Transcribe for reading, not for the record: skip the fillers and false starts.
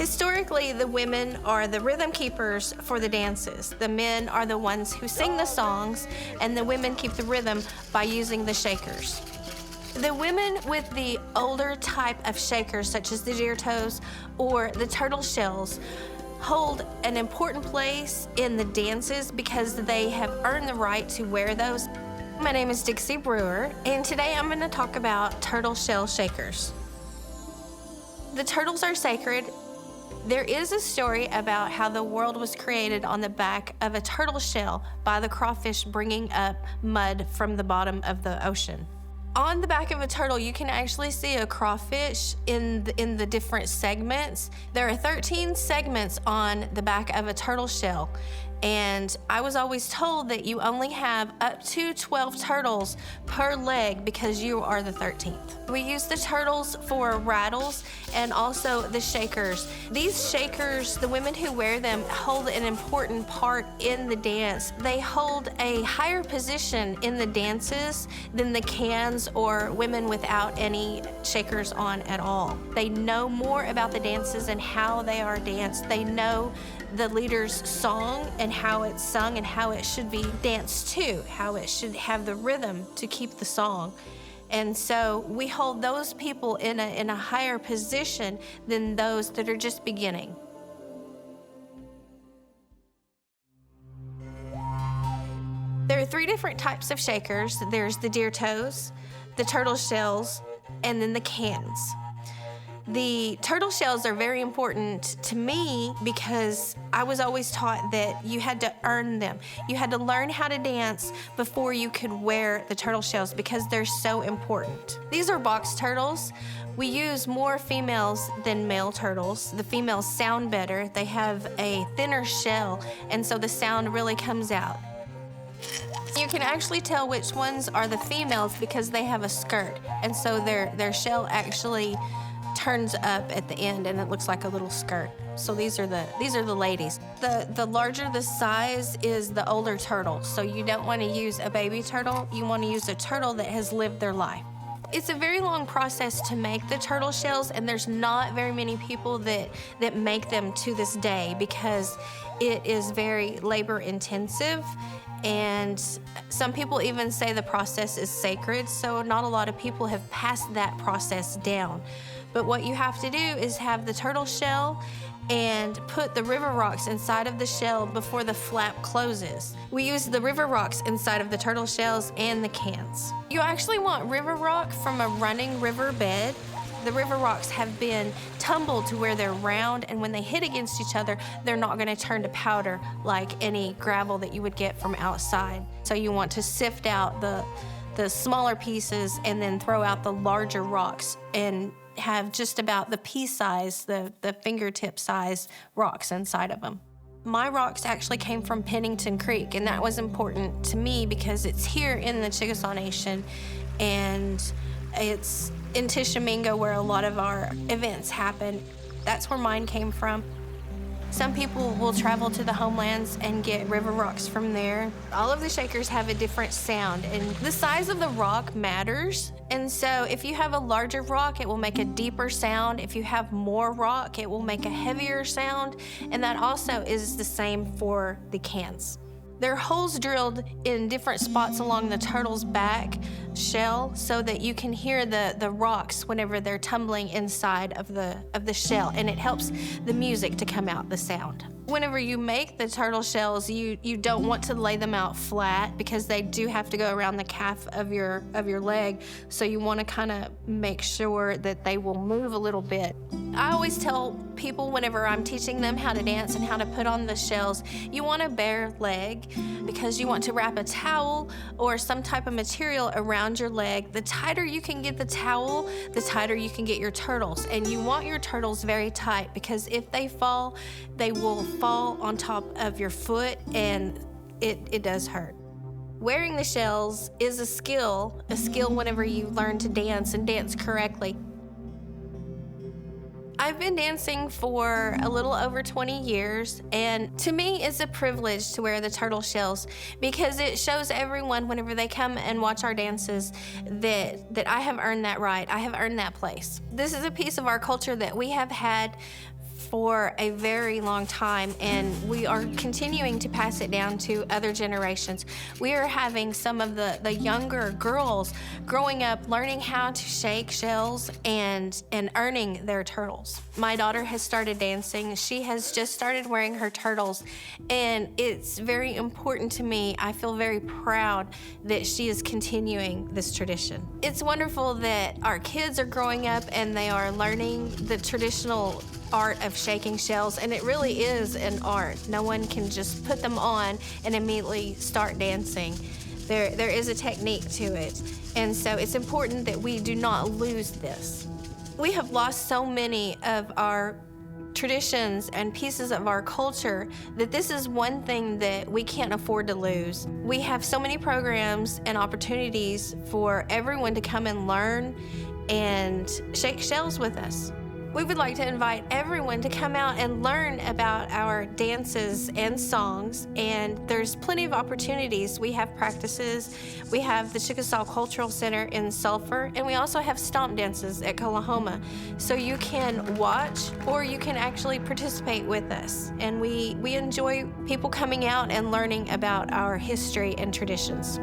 Historically, the women are the rhythm keepers for the dances. The men are the ones who sing the songs, and the women keep the rhythm by using the shakers. The women with the older type of shakers, such as the deer toes or the turtle shells, hold an important place in the dances because they have earned the right to wear those. My name is Dixie Brewer, and today I'm going to talk about turtle shell shakers. The turtles are sacred. There is a story about how the world was created on the back of a turtle shell by the crawfish bringing up mud from the bottom of the ocean. On the back of a turtle, you can actually see a crawfish in the different segments. There are 13 segments on the back of a turtle shell, and I was always told that you only have up to 12 turtles per leg because you are the 13th. We use the turtles for rattles and also the shakers. These shakers, the women who wear them, hold an important part in the dance. They hold a higher position in the dances than the cans or women without any shakers on at all. They know more about the dances and how they are danced. They know the leader's song and how it's sung and how it should be danced to, how it should have the rhythm to keep the song. And so we hold those people in a higher position than those that are just beginning. There are 3 different types of shakers. There's the deer toes, the turtle shells, and then the cans. The turtle shells are very important to me because I was always taught that you had to earn them. You had to learn how to dance before you could wear the turtle shells because they're so important. These are box turtles. We use more females than male turtles. The females sound better. They have a thinner shell, and so the sound really comes out. You can actually tell which ones are the females because they have a skirt, and so their shell actually turns up at the end and it looks like a little skirt. So these are the ladies. The larger the size is the older turtle. So you don't want to use a baby turtle, you want to use a turtle that has lived their life. It's a very long process to make the turtle shells, and there's not very many people that make them to this day because it is very labor intensive, and some people even say the process is sacred, so not a lot of people have passed that process down. But what you have to do is have the turtle shell and put the river rocks inside of the shell before the flap closes. We use the river rocks inside of the turtle shells and the cans. You actually want river rock from a running river bed. The river rocks have been tumbled to where they're round, and when they hit against each other, they're not gonna turn to powder like any gravel that you would get from outside. So you want to sift out the smaller pieces and then throw out the larger rocks and have just about the pea size, the fingertip size rocks inside of them. My rocks actually came from Pennington Creek, and that was important to me because it's here in the Chickasaw Nation, and it's in Tishomingo where a lot of our events happen. That's where mine came from. Some people will travel to the Homelands and get river rocks from there. All of the shakers have a different sound, and the size of the rock matters. And so if you have a larger rock, it will make a deeper sound. If you have more rock, it will make a heavier sound. And that also is the same for the cans. There are holes drilled in different spots along the turtle's back shell so that you can hear the rocks whenever they're tumbling inside of the shell, and it helps the music to come out, the sound. Whenever you make the turtle shells, you don't want to lay them out flat because they do have to go around the calf of your leg, so you want to kind of make sure that they will move a little bit. I always tell people whenever I'm teaching them how to dance and how to put on the shells, you want a bare leg because you want to wrap a towel or some type of material around your leg. The tighter you can get the towel, the tighter you can get your turtles. And you want your turtles very tight because if they fall, they will fall on top of your foot, and it does hurt. Wearing the shells is a skill whenever you learn to dance and dance correctly. I've been dancing for a little over 20 years, and to me it's a privilege to wear the turtle shells because it shows everyone whenever they come and watch our dances that I have earned that right, I have earned that place. This is a piece of our culture that we have had for a very long time, and we are continuing to pass it down to other generations. We are having some of the younger girls growing up learning how to shake shells and earning their turtles. My daughter has started dancing. She has just started wearing her turtles, and it's very important to me. I feel very proud that she is continuing this tradition. It's wonderful that our kids are growing up and they are learning the traditional art of shaking shells, and it really is an art. No one can just put them on and immediately start dancing. There is a technique to it, and so it's important that we do not lose this. We have lost so many of our traditions and pieces of our culture that this is one thing that we can't afford to lose. We have so many programs and opportunities for everyone to come and learn and shake shells with us. We would like to invite everyone to come out and learn about our dances and songs, and there's plenty of opportunities. We have practices. We have the Chickasaw Cultural Center in Sulphur, and we also have stomp dances at Tullahoma. So you can watch or you can actually participate with us, and we enjoy people coming out and learning about our history and traditions.